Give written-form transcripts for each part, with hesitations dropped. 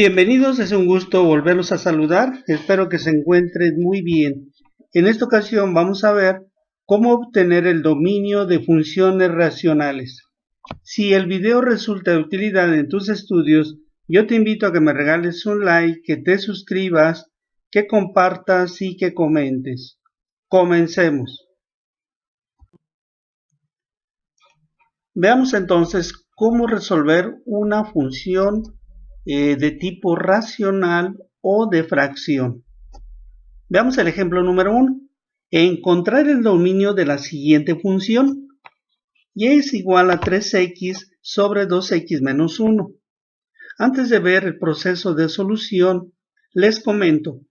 Bienvenidos, es un gusto volverlos a saludar, espero que se encuentren muy bien. En esta ocasión vamos a ver cómo obtener el dominio de funciones racionales. Si el video resulta de utilidad en tus estudios, yo te invito a que me regales un like, que te suscribas, que compartas y que comentes. Comencemos. Veamos entonces cómo resolver una función de tipo racional o de fracción. Veamos el ejemplo número 1. Encontrar el dominio de la siguiente función. Y es igual a 3x sobre 2x menos 1. Antes de ver el proceso de solución, les comento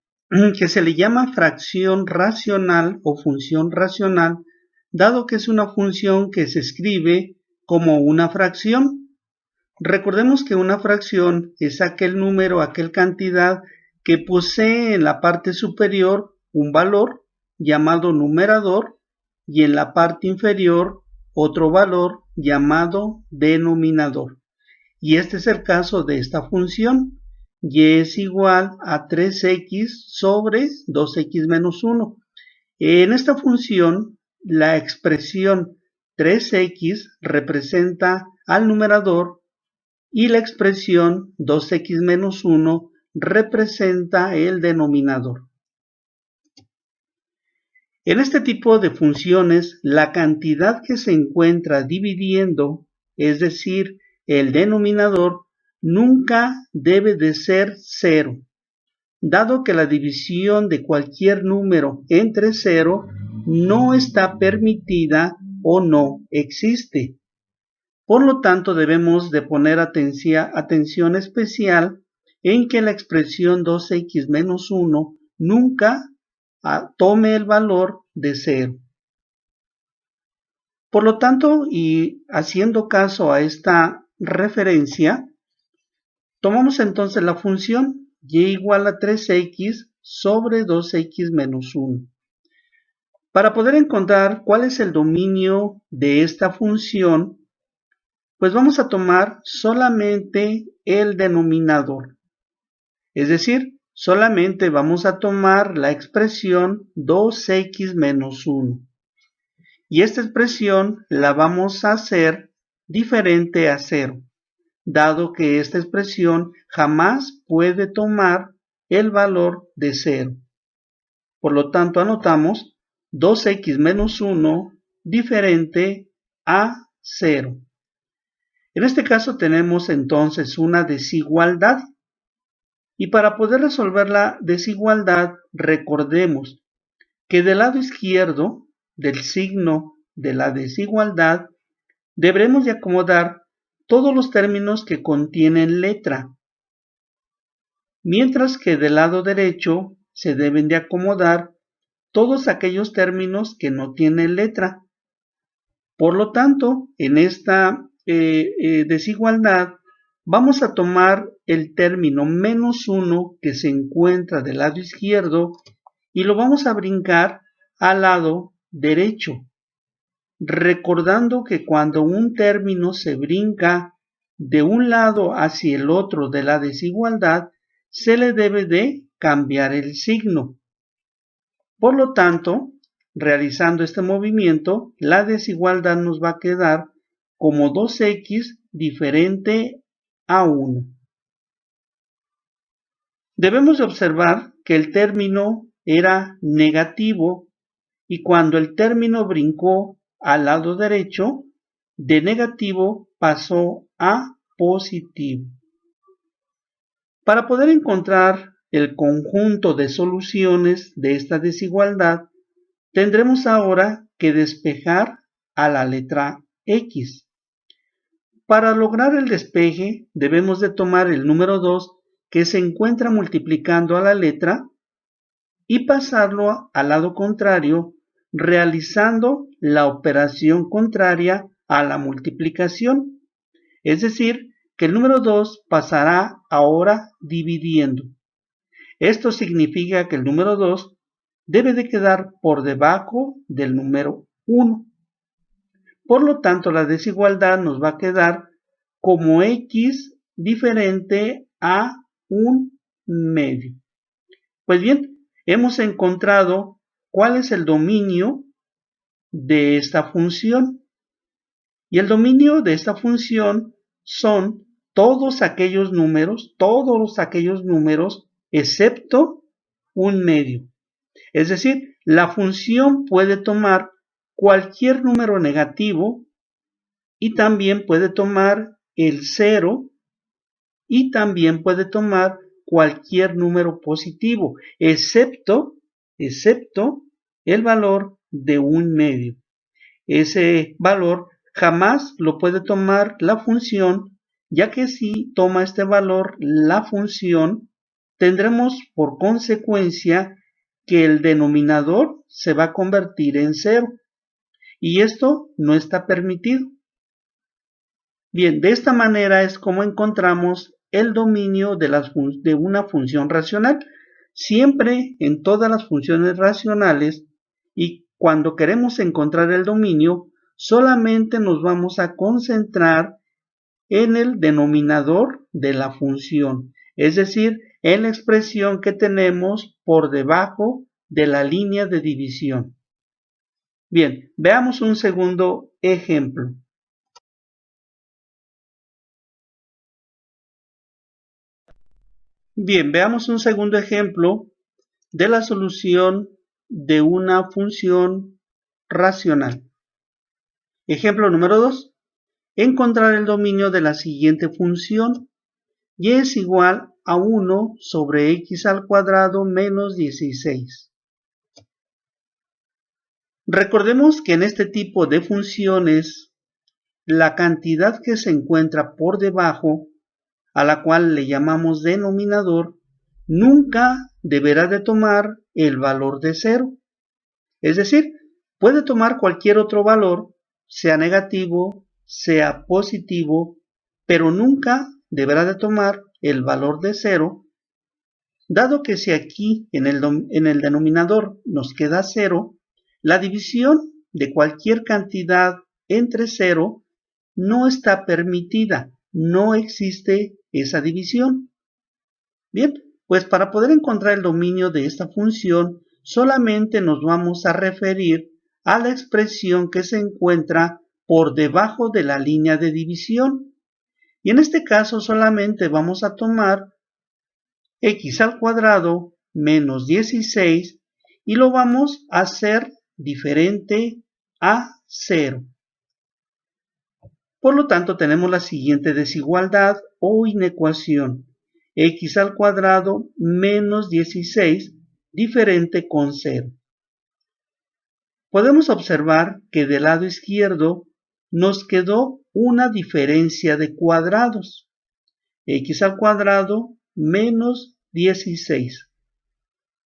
que se le llama fracción racional o función racional, dado que es una función que se escribe como una fracción. Recordemos que una fracción es aquel número, aquel cantidad que posee en la parte superior un valor llamado numerador y en la parte inferior otro valor llamado denominador. Y este es el caso de esta función. Y es igual a 3x sobre 2x menos 1. En esta función, la expresión 3x representa al numerador y la expresión 2x menos 1 representa el denominador. En este tipo de funciones, la cantidad que se encuentra dividiendo, es decir, el denominador, nunca debe de ser 0, dado que la división de cualquier número entre 0 no está permitida o no existe. Por lo tanto, debemos de poner atención especial en que la expresión 2x menos 1 nunca tome el valor de 0. Por lo tanto, y haciendo caso a esta referencia, tomamos entonces la función y igual a 3x sobre 2x menos 1. Para poder encontrar cuál es el dominio de esta función, pues vamos a tomar solamente el denominador. Es decir, solamente vamos a tomar la expresión 2x menos 1. Y esta expresión la vamos a hacer diferente a 0, dado que esta expresión jamás puede tomar el valor de 0. Por lo tanto, anotamos 2x menos 1 diferente a 0. En este caso tenemos entonces una desigualdad. Y para poder resolver la desigualdad, recordemos que del lado izquierdo del signo de la desigualdad deberemos de acomodar todos los términos que contienen letra, mientras que del lado derecho se deben de acomodar todos aquellos términos que no tienen letra. Por lo tanto, en esta desigualdad vamos a tomar el término menos 1 que se encuentra del lado izquierdo y lo vamos a brincar al lado derecho, recordando que cuando un término se brinca de un lado hacia el otro de la desigualdad, se le debe de cambiar el signo. Por lo tanto, realizando este movimiento, la desigualdad nos va a quedar como 2x diferente a 1. Debemos observar que el término era negativo y cuando el término brincó al lado derecho, de negativo pasó a positivo. Para poder encontrar el conjunto de soluciones de esta desigualdad, tendremos ahora que despejar a la letra X. Para lograr el despeje, debemos de tomar el número 2 que se encuentra multiplicando a la letra y pasarlo al lado contrario, realizando la operación contraria a la multiplicación. Es decir, que el número 2 pasará ahora dividiendo. Esto significa que el número 2 debe de quedar por debajo del número 1. Por lo tanto, la desigualdad nos va a quedar como x diferente a un medio. Pues bien, hemos encontrado cuál es el dominio de esta función. Y el dominio de esta función son todos aquellos números excepto un medio. Es decir, la función puede tomar cualquier número negativo y también puede tomar el 0 y también puede tomar cualquier número positivo, excepto el valor de un medio. Ese valor jamás lo puede tomar la función, ya que si toma este valor la función, tendremos por consecuencia que el denominador se va a convertir en 0. Y esto no está permitido. Bien, de esta manera es como encontramos el dominio de una función racional. Siempre en todas las funciones racionales y cuando queremos encontrar el dominio, solamente nos vamos a concentrar en el denominador de la función, es decir, en la expresión que tenemos por debajo de la línea de división. Bien, veamos un segundo ejemplo. Bien, veamos un segundo ejemplo de la solución de una función racional. Ejemplo número 2. Encontrar el dominio de la siguiente función. Y es igual a 1 sobre x al cuadrado menos 16. Recordemos que en este tipo de funciones, la cantidad que se encuentra por debajo, a la cual le llamamos denominador, nunca deberá de tomar el valor de 0. Es decir, puede tomar cualquier otro valor, sea negativo, sea positivo, pero nunca deberá de tomar el valor de 0, dado que si aquí en el denominador nos queda 0, la división de cualquier cantidad entre 0 no está permitida, no existe esa división. Bien, pues para poder encontrar el dominio de esta función, solamente nos vamos a referir a la expresión que se encuentra por debajo de la línea de división. Y en este caso solamente vamos a tomar x al cuadrado menos 16 y lo vamos a hacer diferente a 0. Por lo tanto, tenemos la siguiente desigualdad o inecuación. X al cuadrado menos 16 diferente con 0. Podemos observar que del lado izquierdo nos quedó una diferencia de cuadrados. X al cuadrado menos 16.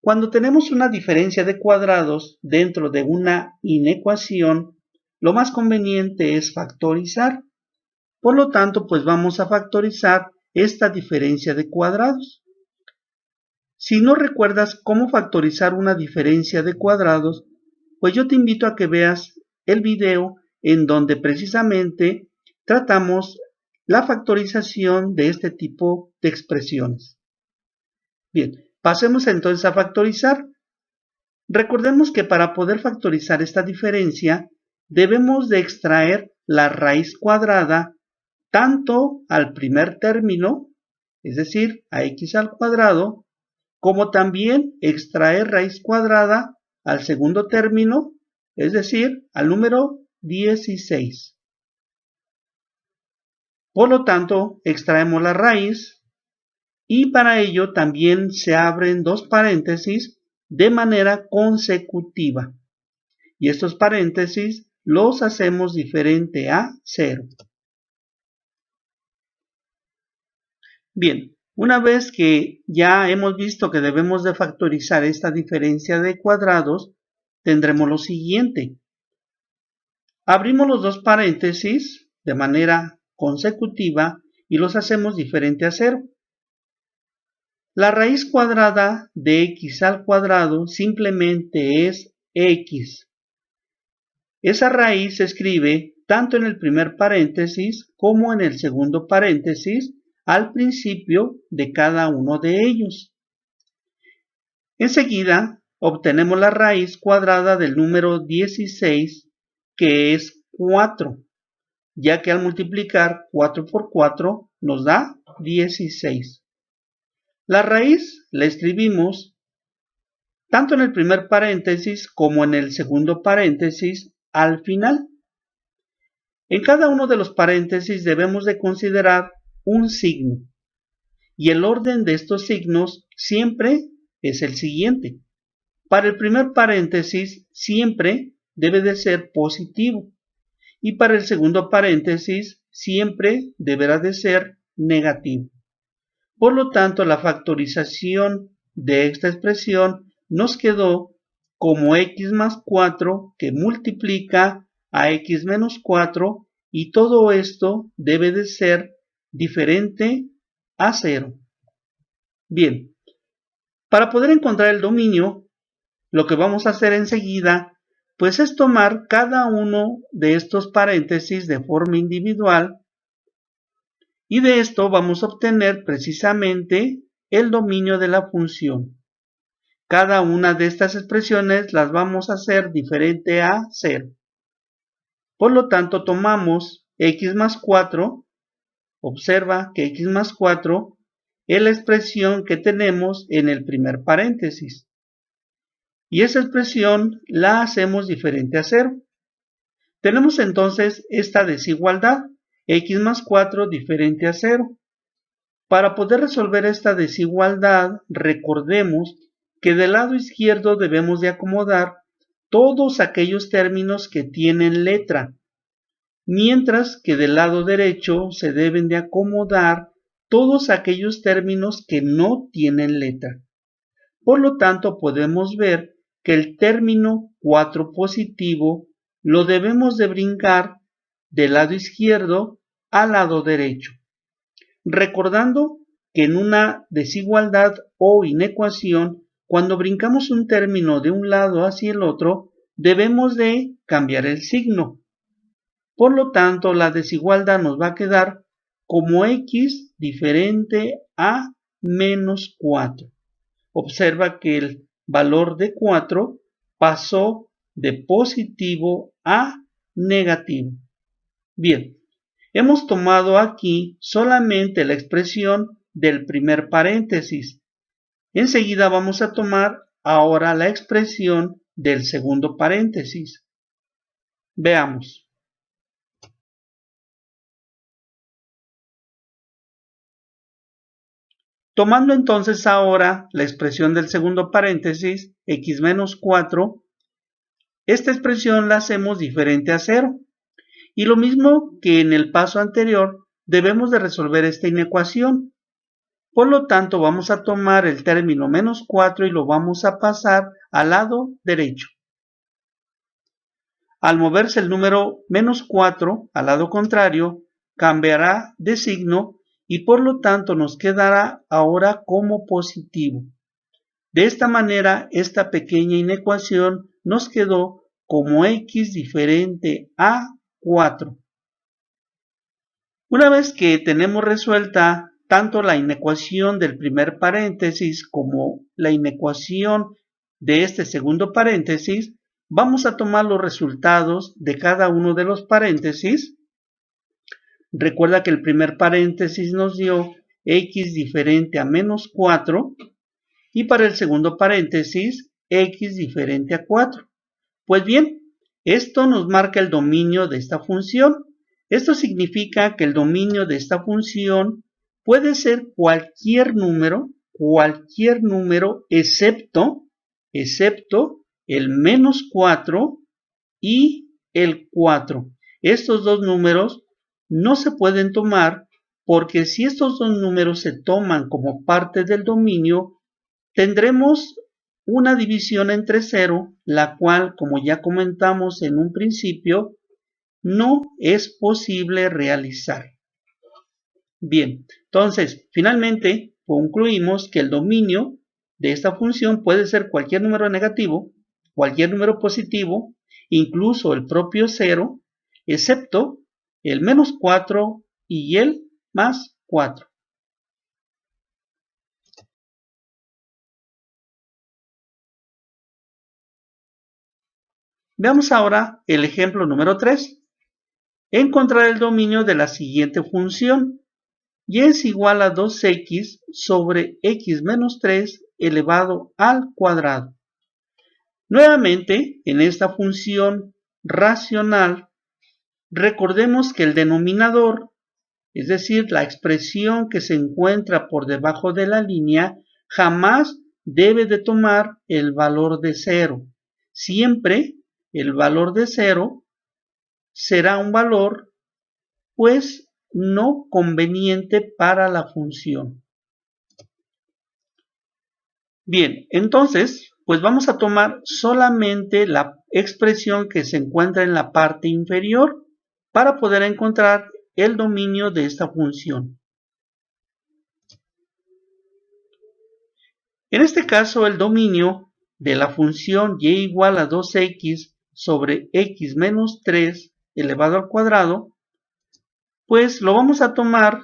Cuando tenemos una diferencia de cuadrados dentro de una inecuación, lo más conveniente es factorizar. Por lo tanto, pues vamos a factorizar esta diferencia de cuadrados. Si no recuerdas cómo factorizar una diferencia de cuadrados, pues yo te invito a que veas el video en donde precisamente tratamos la factorización de este tipo de expresiones. Bien, pasemos entonces a factorizar. Recordemos que para poder factorizar esta diferencia, debemos de extraer la raíz cuadrada tanto al primer término, es decir, a x al cuadrado, como también extraer raíz cuadrada al segundo término, es decir, al número 16. Por lo tanto, extraemos la raíz y para ello también se abren dos paréntesis de manera consecutiva. Y estos paréntesis los hacemos diferente a 0. Bien, una vez que ya hemos visto que debemos de factorizar esta diferencia de cuadrados, tendremos lo siguiente. Abrimos los dos paréntesis de manera consecutiva y los hacemos diferente a 0. La raíz cuadrada de x al cuadrado simplemente es x. Esa raíz se escribe tanto en el primer paréntesis como en el segundo paréntesis al principio de cada uno de ellos. Enseguida obtenemos la raíz cuadrada del número 16, que es 4, ya que al multiplicar 4 por 4 nos da 16. La raíz la escribimos tanto en el primer paréntesis como en el segundo paréntesis al final. En cada uno de los paréntesis debemos de considerar un signo, y el orden de estos signos siempre es el siguiente. Para el primer paréntesis siempre debe de ser positivo, y para el segundo paréntesis siempre deberá de ser negativo. Por lo tanto, la factorización de esta expresión nos quedó como x más 4 que multiplica a x menos 4, y todo esto debe de ser diferente a 0. Bien, para poder encontrar el dominio, lo que vamos a hacer enseguida, pues es tomar cada uno de estos paréntesis de forma individual, y de esto vamos a obtener precisamente el dominio de la función. Cada una de estas expresiones las vamos a hacer diferente a 0. Por lo tanto, tomamos x más 4, observa que x más 4 es la expresión que tenemos en el primer paréntesis. Y esa expresión la hacemos diferente a 0. Tenemos entonces esta desigualdad, x más 4 diferente a 0. Para poder resolver esta desigualdad, recordemos que del lado izquierdo debemos de acomodar todos aquellos términos que tienen letra, mientras que del lado derecho se deben de acomodar todos aquellos términos que no tienen letra. Por lo tanto, podemos ver que el término 4 positivo lo debemos de brincar del lado izquierdo al lado derecho, recordando que en una desigualdad o inecuación, cuando brincamos un término de un lado hacia el otro, debemos de cambiar el signo. Por lo tanto, la desigualdad nos va a quedar como x diferente a menos 4. Observa que el valor de 4 pasó de positivo a negativo. Bien, hemos tomado aquí solamente la expresión del primer paréntesis. Enseguida vamos a tomar ahora la expresión del segundo paréntesis. Veamos. Tomando entonces ahora la expresión del segundo paréntesis, x menos 4, esta expresión la hacemos diferente a 0. Y lo mismo que en el paso anterior, debemos de resolver esta inecuación. Por lo tanto, vamos a tomar el término menos 4 y lo vamos a pasar al lado derecho. Al moverse el número menos 4 al lado contrario, cambiará de signo y por lo tanto nos quedará ahora como positivo. De esta manera, esta pequeña inecuación nos quedó como x diferente a 4. Una vez que tenemos resuelta tanto la inecuación del primer paréntesis como la inecuación de este segundo paréntesis, vamos a tomar los resultados de cada uno de los paréntesis. Recuerda que el primer paréntesis nos dio x diferente a menos 4 y para el segundo paréntesis x diferente a 4. Pues bien, esto nos marca el dominio de esta función. Esto significa que el dominio de esta función puede ser cualquier número excepto el menos 4 y el 4. Estos dos números no se pueden tomar porque si estos dos números se toman como parte del dominio, tendremos una división entre 0, la cual, como ya comentamos en un principio, no es posible realizar. Bien, entonces, finalmente, concluimos que el dominio de esta función puede ser cualquier número negativo, cualquier número positivo, incluso el propio 0, excepto el menos 4 y el más 4. Veamos ahora el ejemplo número 3. Encontrar el dominio de la siguiente función. Y es igual a 2x sobre x menos 3 elevado al cuadrado. Nuevamente, en esta función racional, recordemos que el denominador, es decir, la expresión que se encuentra por debajo de la línea, jamás debe de tomar el valor de 0. Siempre el valor de 0 será un valor, pues, no conveniente para la función. Bien, entonces, pues vamos a tomar solamente la expresión que se encuentra en la parte inferior para poder encontrar el dominio de esta función. En este caso, el dominio de la función y igual a 2x sobre x menos 3 elevado al cuadrado, pues lo vamos a tomar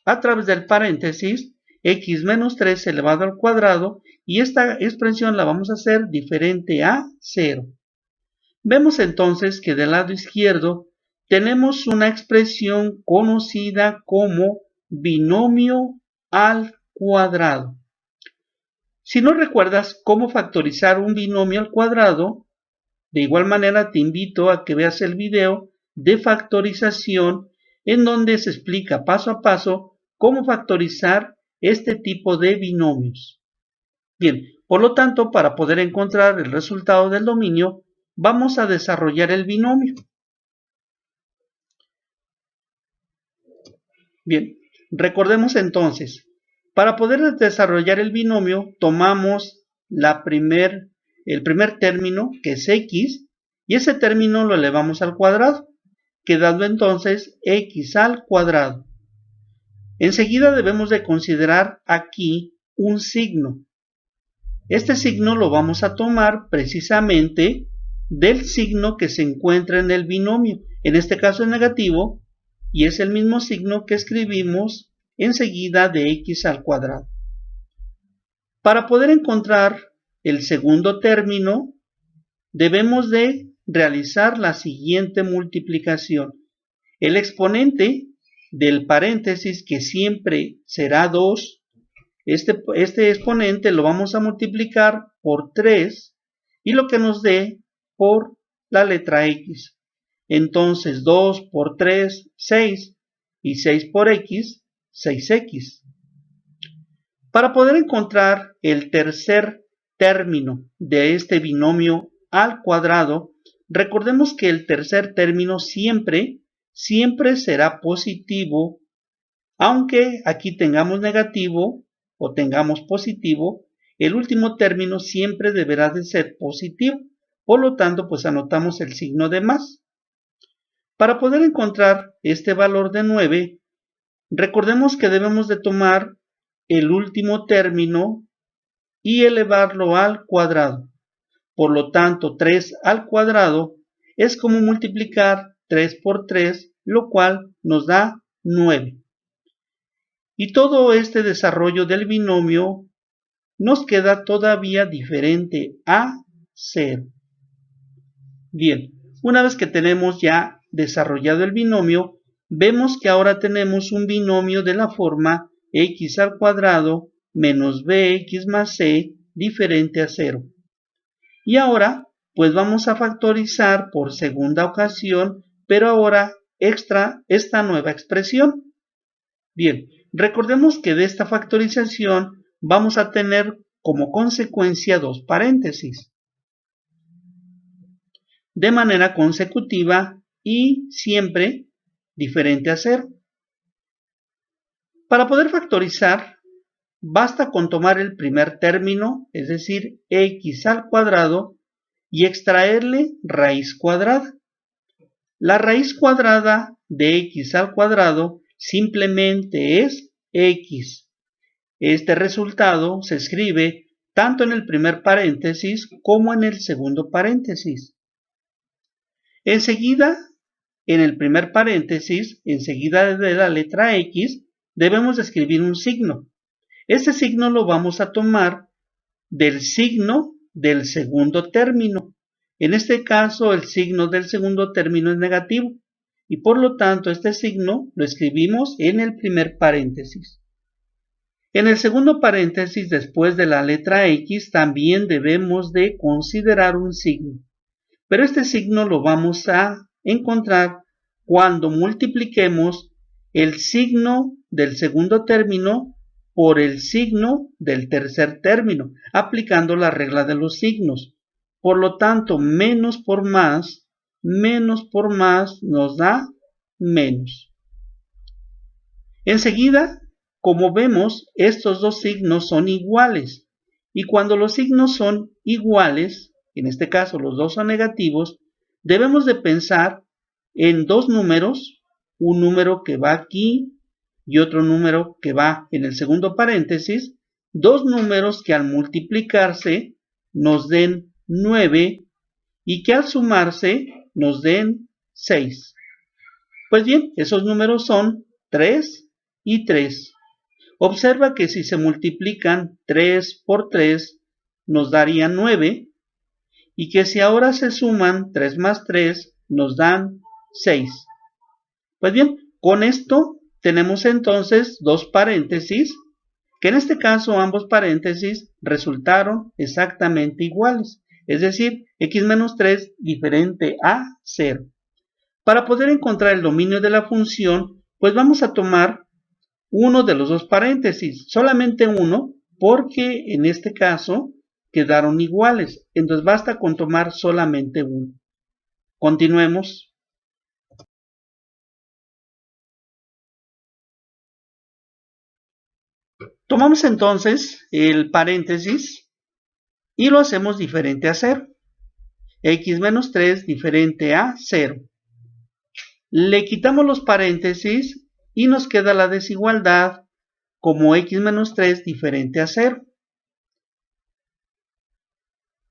a través del paréntesis x menos 3 elevado al cuadrado, y esta expresión la vamos a hacer diferente a 0. Vemos entonces que del lado izquierdo tenemos una expresión conocida como binomio al cuadrado. Si no recuerdas cómo factorizar un binomio al cuadrado, de igual manera te invito a que veas el video de factorización en donde se explica paso a paso cómo factorizar este tipo de binomios. Bien, por lo tanto, para poder encontrar el resultado del dominio, vamos a desarrollar el binomio. Bien, recordemos entonces, para poder desarrollar el binomio, tomamos el primer término, que es x, y ese término lo elevamos al cuadrado, quedando entonces x al cuadrado. Enseguida debemos de considerar aquí un signo. Este signo lo vamos a tomar precisamente del signo que se encuentra en el binomio. En este caso es negativo y es el mismo signo que escribimos enseguida de x al cuadrado. Para poder encontrar el segundo término, debemos de realizar la siguiente multiplicación. El exponente del paréntesis, que siempre será 2, este exponente lo vamos a multiplicar por 3 y lo que nos dé por la letra x. Entonces 2 por 3, 6, y 6 por x, 6x. Para poder encontrar el tercer término de este binomio al cuadrado, recordemos que el tercer término siempre será positivo, aunque aquí tengamos negativo o tengamos positivo, el último término siempre deberá de ser positivo. Por lo tanto, pues anotamos el signo de más. Para poder encontrar este valor de 9, recordemos que debemos de tomar el último término y elevarlo al cuadrado. Por lo tanto, 3 al cuadrado es como multiplicar 3 por 3, lo cual nos da 9. Y todo este desarrollo del binomio nos queda todavía diferente a 0. Bien, una vez que tenemos ya desarrollado el binomio, vemos que ahora tenemos un binomio de la forma x al cuadrado menos bx más c diferente a 0. Y ahora, pues vamos a factorizar por segunda ocasión, pero ahora extra esta nueva expresión. Bien, recordemos que de esta factorización vamos a tener como consecuencia dos paréntesis de manera consecutiva y siempre diferente a 0. Para poder factorizar, basta con tomar el primer término, es decir, x al cuadrado, y extraerle raíz cuadrada. La raíz cuadrada de x al cuadrado simplemente es x. Este resultado se escribe tanto en el primer paréntesis como en el segundo paréntesis. Enseguida, en el primer paréntesis, enseguida de la letra x, debemos escribir un signo. Este signo lo vamos a tomar del signo del segundo término, En este caso, el signo del segundo término es negativo y por lo tanto este signo lo escribimos en el primer paréntesis. En el segundo paréntesis, después de la letra X, también debemos de considerar un signo, pero este signo lo vamos a encontrar cuando multipliquemos el signo del segundo término por el signo del tercer término, aplicando la regla de los signos. Por lo tanto, menos por más nos da menos. Enseguida, como vemos, estos dos signos son iguales. Y cuando los signos son iguales, en este caso los dos son negativos, debemos de pensar en dos números, un número que va aquí y otro número que va en el segundo paréntesis, dos números que al multiplicarse nos den 9 y que al sumarse nos den 6. Pues bien, esos números son 3 y 3. Observa que si se multiplican 3 por 3 nos daría 9 y que si ahora se suman 3 más 3 nos dan 6. Pues bien, con esto tenemos entonces dos paréntesis, que en este caso ambos paréntesis resultaron exactamente iguales, es decir, x menos 3 diferente a 0. Para poder encontrar el dominio de la función, pues vamos a tomar uno de los dos paréntesis, solamente uno, porque en este caso quedaron iguales, entonces basta con tomar solamente uno. Continuemos. Tomamos entonces el paréntesis y lo hacemos diferente a 0. X menos 3 diferente a 0. Le quitamos los paréntesis y nos queda la desigualdad como x menos 3 diferente a 0.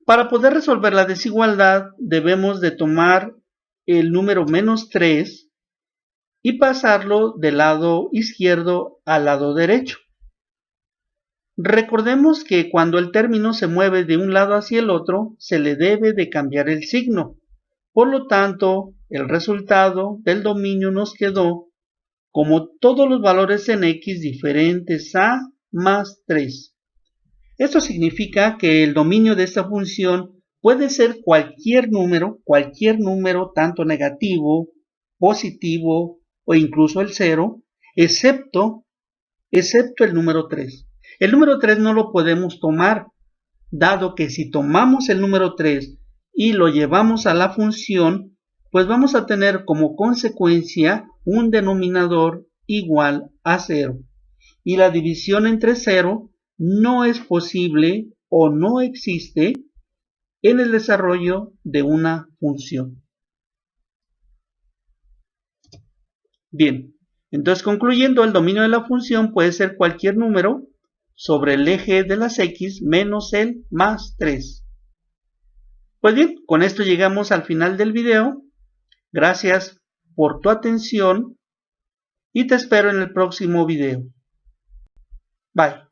Para poder resolver la desigualdad debemos de tomar el número menos 3 y pasarlo del lado izquierdo al lado derecho. Recordemos que cuando el término se mueve de un lado hacia el otro, se le debe de cambiar el signo. Por lo tanto, el resultado del dominio nos quedó como todos los valores en x diferentes a más 3. Esto significa que el dominio de esta función puede ser cualquier número tanto negativo, positivo o incluso el 0, excepto el número 3. El número 3 no lo podemos tomar, dado que si tomamos el número 3 y lo llevamos a la función, pues vamos a tener como consecuencia un denominador igual a 0. Y la división entre 0 no es posible o no existe en el desarrollo de una función. Bien, entonces concluyendo, el dominio de la función puede ser cualquier número sobre el eje de las x menos el más 3. Pues bien, con esto llegamos al final del video. Gracias por tu atención y te espero en el próximo video. Bye.